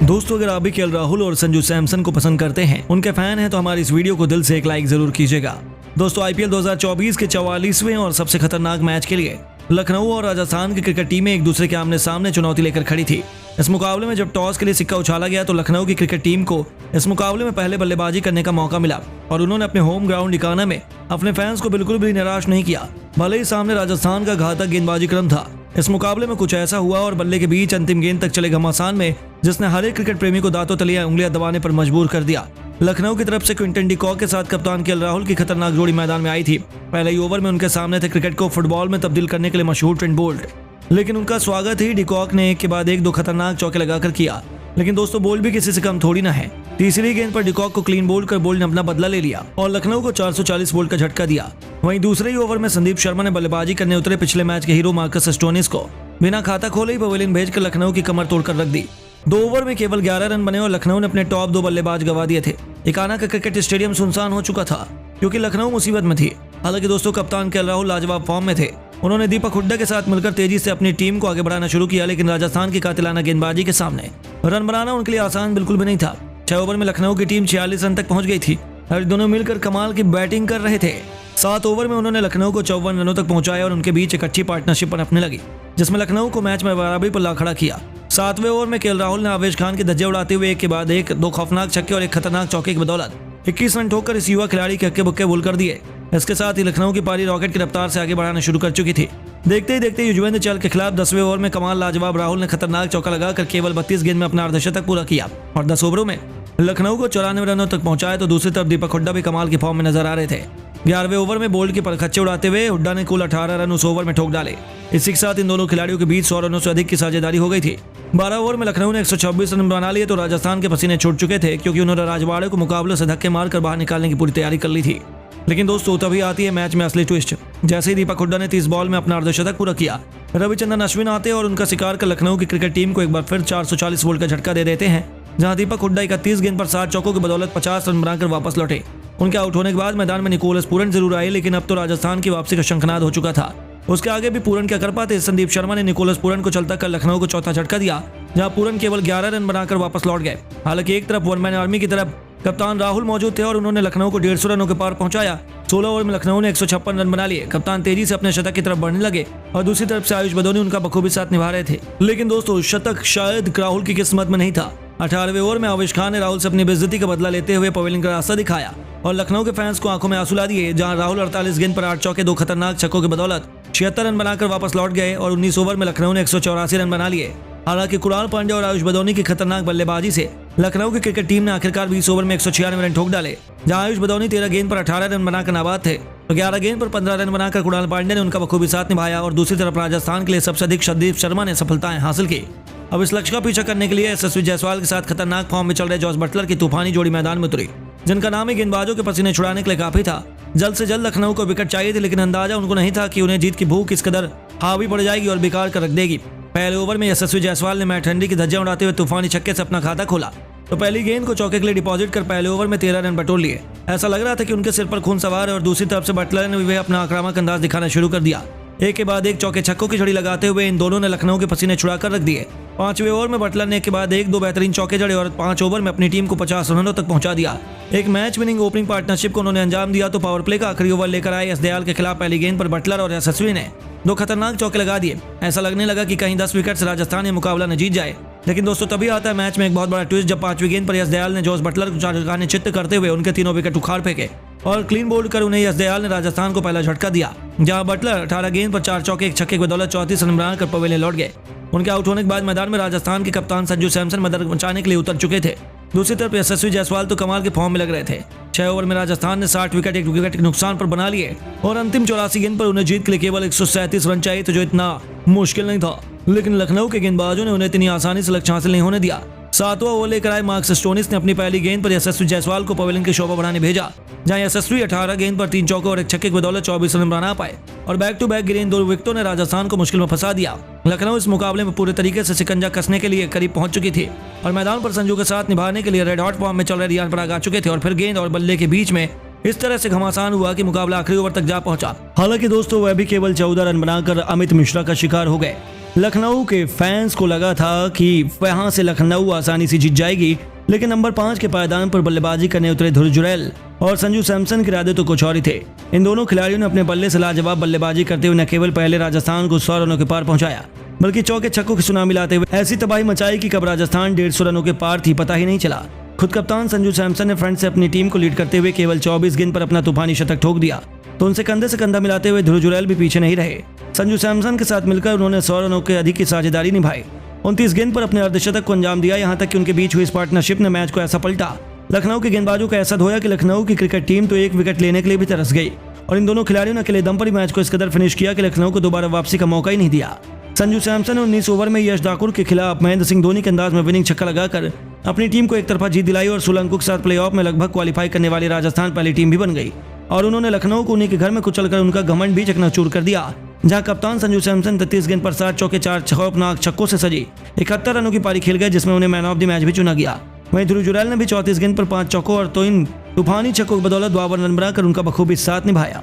दोस्तों, अगर आप भी केएल राहुल और संजू सैमसन को पसंद करते हैं, उनके फैन हैं, तो हमारी इस वीडियो को दिल से एक लाइक जरूर कीजिएगा। दोस्तों, आईपीएल 2024 के 44वें और सबसे खतरनाक मैच के लिए लखनऊ और राजस्थान की क्रिकेट टीमें एक दूसरे के आमने सामने चुनौती लेकर खड़ी थी। इस मुकाबले में जब टॉस के लिए सिक्का उछाला गया तो लखनऊ की क्रिकेट टीम को इस मुकाबले में पहले बल्लेबाजी करने का मौका मिला और उन्होंने अपने होम ग्राउंड इकाना में अपने फैंस को बिल्कुल भी निराश नहीं किया। भले ही सामने राजस्थान का घातक गेंदबाजी क्रम था, इस मुकाबले में कुछ ऐसा हुआ और बल्ले के बीच अंतिम गेंद तक चले घमासान में जिसने हर एक क्रिकेट प्रेमी को दांतों तले उंगलियां दबाने पर मजबूर कर दिया। लखनऊ की तरफ से क्विंटन डी कॉक के साथ कप्तान केएल राहुल की खतरनाक जोड़ी मैदान में आई थी। पहले ही ओवर में उनके सामने थे क्रिकेट को फुटबॉल में तब्दील करने के लिए मशहूर ट्रेंट बोल्ट, लेकिन उनका स्वागत ही डी कॉक ने एक के बाद एक दो खतरनाक चौके लगाकर किया। लेकिन दोस्तों, बोल्ट भी किसी से कम थोड़ी ना है। तीसरी गेंद पर डी कॉक को क्लीन बोल्ड कर बोल्ट ने अपना बदला ले लिया और लखनऊ को 440 बोल्ट का झटका दिया। वहीं दूसरे ही ओवर में संदीप शर्मा ने बल्लेबाजी करने उतरे पिछले मैच के हीरो मार्कस स्टोनिस को बिना खाता खोले ही पवेलियन भेजकर लखनऊ की कमर तोड़कर रख दी। 2 ओवर में केवल 11 रन बने और लखनऊ ने अपने टॉप 2 बल्लेबाज गवा दिए थे। इकाना का क्रिकेट स्टेडियम सुनसान हो चुका था क्योंकि लखनऊ मुसीबत में थी। हालांकि दोस्तों, कप्तान केएल राहुल लाजवाब फॉर्म में थे। उन्होंने दीपक हुड्डा के साथ मिलकर तेजी से अपनी टीम को आगे बढ़ाना शुरू किया, लेकिन राजस्थान की कातिलाना गेंदबाजी के सामने रन बनाना उनके लिए आसान बिल्कुल भी नहीं था। 6 ओवर में लखनऊ की टीम 46 रन तक पहुंच गई थी और दोनों मिलकर कमाल की बैटिंग कर रहे थे। 7 ओवर में उन्होंने लखनऊ को 54 रनों तक पहुंचाया और उनके बीच एक अच्छी पार्टनरशिप बनने लगी जिसमें लखनऊ को मैच में बराबरी पर ला खड़ा किया। 7वें ओवर में केएल राहुल ने आवेश खान के धज्जे उड़ाते हुए एक के बाद एक 2 खौफनाक छक्के और एक खतरनाक चौके की बदौलत 21 रन ठोककर इस युवा खिलाड़ी के हक्के बुक्के बोल कर दिए। इसके साथ ही लखनऊ की पारी रॉकेट की रफ्तार से आगे बढ़ाना शुरू कर चुकी थी। देखते ही देखते युजवेंद्र चहल के खिलाफ 10वें ओवर में कमाल लाजवाब राहुल ने खतरनाक चौका लगाकर केवल 32 गेंद में अपना अर्धशतक पूरा किया और 10 ओवरों में लखनऊ को 94 रनों तक पहुंचाया। तो दूसरी तरफ दीपक हुड्डा भी कमाल की फॉर्म में नजर आ रहे थे। 11वें ओवर में बोल्ट के परखच्चे उड़ाते हुए हुड्डा ने कुल 18 रन उस ओवर में ठोक डाले। इसी के साथ इन दोनों खिलाड़ियों के बीच 100 रनों से अधिक की साझेदारी हो गई थी। 12 ओवर में लखनऊ ने 126 रन बना लिए तो राजस्थान के पसीने छूट चुके थे क्योंकि उन्होंने राजवाड़े को मुकाबले से धक्के मारकर बाहर निकालने की पूरी तैयारी कर ली थी। लेकिन दोस्तों, तभी आती है मैच में असली ट्विस्ट। जैसे ही दीपक हुड्डा ने 30 बॉल में अपना अर्धशतक पूरा किया, रविचंद्रन अश्विन आते और उनका शिकार कर लखनऊ की क्रिकेट टीम को एक बार फिर 440 बोल्ट का झटका दे देते हैं। जहां दीपक हुड्डा 31 गेंद पर 7 चौकों की बदौलत 50 रन बनाकर वापस लौटे। उनके आउट होने के बाद मैदान में निकोलस पूरन जरूर आए, लेकिन अब तो राजस्थान की वापसी का शंखनाद हो चुका था। उसके आगे भी पूरन क्या कर पाते। संदीप शर्मा ने निकोलस पूरन को चलता कर लखनऊ को चौथा झटका दिया, जहां पूरन केवल 11 रन बनाकर वापस लौट गए। हालांकि एक तरफ वन मैन आर्मी की तरफ कप्तान राहुल मौजूद थे और उन्होंने लखनऊ को 150 रनों के पार पहुंचाया। 16 ओवर में लखनऊ ने 156 रन बना लिए। कप्तान तेजी से अपने शतक की तरफ बढ़ने लगे और दूसरी तरफ से आयुष बदौनी उनका बखूबी साथ निभा रहे थे। लेकिन दोस्तों, शतक शायद राहुल की किस्मत में नहीं था। 18वें ओवर में आवेश खान ने राहुल से अपनी बेइज्जती का बदला लेते हुए पवेलियन का रास्ता दिखाया और लखनऊ के फैंस को आंखों में आंसू ला दिए। जहां राहुल 48 गेंद पर 8 चौके 2 खतरनाक छक्कों की बदौलत 76 रन बनाकर वापस लौट गए और 19 ओवर में लखनऊ ने 184 रन बना लिए। हालांकि कुणाल पांड्या और आयुष बदौनी की खतरनाक बल्लेबाजी से लखनऊ की क्रिकेट टीम ने आखिरकार 20 ओवर में 196 रन ठोक डाले। जहां आयुष बदौनी 13 गेंद पर 18 रन बनाकर नाबाद थे तो 11 गेंद पर 15 रन बनाकर कुणाल पांड्या ने उनका बखूबी साथ निभाया और दूसरी तरफ राजस्थान के लिए सबसे अधिक संदीप शर्मा ने सफलताएं हासिल की। अब इस लक्ष्य का पीछा करने के लिए यशस्वी जायसवाल के साथ खतरनाक फॉर्म में चल रहे जॉस बटलर की तूफानी जोड़ी मैदान में उतरी, जिनका नाम ही गेंदबाजों के पसीने छुड़ाने के लिए काफी था। जल्द से जल्द लखनऊ को विकेट चाहिए थी, लेकिन अंदाजा उनको नहीं था कि उन्हें जीत की भूख किस कदर हावी पड़ जाएगी और बेकार कर रख देगी। पहले ओवर में यशस्वी जायसवाल ने मैट हेनरी की धज्जियां उड़ाते हुए तूफानी छक्के से अपना खाता खोला तो पहली गेंद को चौके के लिए डिपॉजिट कर पहले ओवर में 13 रन बटोर लिए। ऐसा लग रहा था कि उनके सिर पर खून सवार है और दूसरी तरफ से बटलर ने भी अपना आक्रामक अंदाज दिखाना शुरू कर दिया। एक के बाद एक चौके छक्कों की झड़ी लगाते हुए इन दोनों ने लखनऊ के पसीने छुड़ा कर रख दिए। 5वें ओवर में बटलर ने एक के बाद एक 2 बेहतरीन चौके जड़े और 5 ओवर में अपनी टीम को 50 रनों तक पहुंचा दिया। एक मैच विनिंग ओपनिंग पार्टनरशिप को उन्होंने अंजाम दिया तो पावर प्ले का आखिरी ओवर लेकर आए एस दयाल के खिलाफ पहली गेंद पर बटलर और यशस्वी ने 2 खतरनाक चौके लगा दिए। ऐसा लगने लगा कि कहीं 10 विकेट से राजस्थान ये मुकाबला न जीत जाए। लेकिन दोस्तों, तभी आता है मैच में एक बहुत बड़ा ट्विस्ट जब 5वीं गेंद पर यश दयाल ने जॉस बटलर को लगाने चित्त करते हुए उनके तीनों विकेट उखाड़ फेंके और क्लीन बोल्ड कर उन्हें यश दयाल ने राजस्थान को पहला झटका दिया। जहां बटलर 18 गेंद पर 4 चौके 1 छक्के की बदौलत 34 रन बनाकर पवेलियन लौट गए। उनके आउट होने के बाद मैदान में राजस्थान के कप्तान संजू सैमसन मदद पहुंचाने के लिए उतर चुके थे। दूसरी तरफ यशस्वी जायसवाल तो कमाल के फॉर्म में लग रहे थे। 6 ओवर में राजस्थान ने 60 विकेट 1 विकेट के नुकसान पर बना लिए और अंतिम 84 गेंद पर उन्हें जीत के लिए केवल 137 रन चाहिए थे, जो इतना मुश्किल नहीं था। लेकिन लखनऊ के गेंदबाजों ने उन्हें इतनी आसानी से लक्ष्य हासिल नहीं होने दिया। 7वां ओवर लेकर आए मार्कस स्टोनिस ने अपनी पहली गेंद पर यशस्वी जायसवाल को पवेलियन की शोभा बढ़ाने भेजा। जहां यशस्वी 18 गेंद पर 3 चौके और 1 छक्के की बदौलत 24 रन बना पाए और बैक टू बैक गिरे इन 2 विकेटों ने राजस्थान को मुश्किल में फंसा दिया। लखनऊ इस मुकाबले में पूरे तरीके से शिकंजा कसने के लिए करीब पहुंच चुकी थी और मैदान पर संजू के साथ निभाने के लिए रेड हॉट फॉर्म में चल रहे रियान पराग आ चुके थे और फिर गेंद और बल्ले के बीच में इस तरह से घमासान हुआ कि मुकाबला आखिरी ओवर तक जा पहुंचा। हालांकि दोस्तों, वह भी केवल 14 रन बनाकर अमित मिश्रा का शिकार हो गए। लखनऊ के फैंस को लगा था कि वहां से लखनऊ आसानी से जीत जाएगी, लेकिन नंबर 5 के पायदान पर बल्लेबाजी करने उतरे ध्रुव जुरैल और संजू सैमसन के इरादे तो कुछ और ही थे। इन दोनों खिलाड़ियों ने अपने बल्ले से लाजवाब बल्लेबाजी करते हुए न केवल पहले राजस्थान को 100 रनों के पार पहुंचाया, बल्कि चौके छक्कों की सुनामी लाते हुए ऐसी तबाही मचाई कि कब राजस्थान 150 रनों के पार थी पता ही नहीं चला। खुद कप्तान संजू सैमसन ने फ्रंट से अपनी टीम को लीड करते हुए केवल 24 गेंद पर अपना तूफानी शतक ठोक दिया, तो उनसे कंधे से कंधा मिलाते हुए ध्रुव जुरैल भी पीछे नहीं रहे। संजू सैमसन के साथ मिलकर उन्होंने 100 रनों के अधिक की साझेदारी निभाई, 29 गेंद पर अपने अर्धशतक को अंजाम दिया। यहां तक कि उनके बीच हुई इस पार्टनरशिप ने मैच को ऐसा पलटा, लखनऊ के गेंदबाजों को ऐसा धोया कि लखनऊ की क्रिकेट टीम तो एक विकेट लेने के लिए भी तरस गई और इन दोनों खिलाड़ियों ने अकेले दम पर ही मैच को इस कदर फिनिश किया कि लखनऊ को दोबारा वापसी का मौका ही नहीं दिया। संजू सैमसन ने 19 ओवर में यश ठाकुर के खिलाफ महेंद्र सिंह धोनी के अंदाज में विनिंग छक्का लगाकर अपनी टीम को एक तरफा जीत दिलाई और 16 अंकों के साथ प्लेऑफ में लगभग क्वालिफाई करने वाली राजस्थान पहली टीम भी बन गई और उन्होंने लखनऊ को उन्हीं के घर में कुचलकर उनका घमंड भी चकनाचूर कर दिया। जहां कप्तान संजू सैमसन 33 गेंद पर 7 चौके 4 खौफनाक छक्कों से सजी 71 रनों की पारी खेल गए, जिसमें उन्हें मैन ऑफ द मैच भी चुना गया। वहीं ध्रुव जुरैल ने भी 34 गेंद पर 5 चौकों और 3 तूफानी छक्कों की बदौलत 52 रन बनाकर उनका बखूबी साथ निभाया।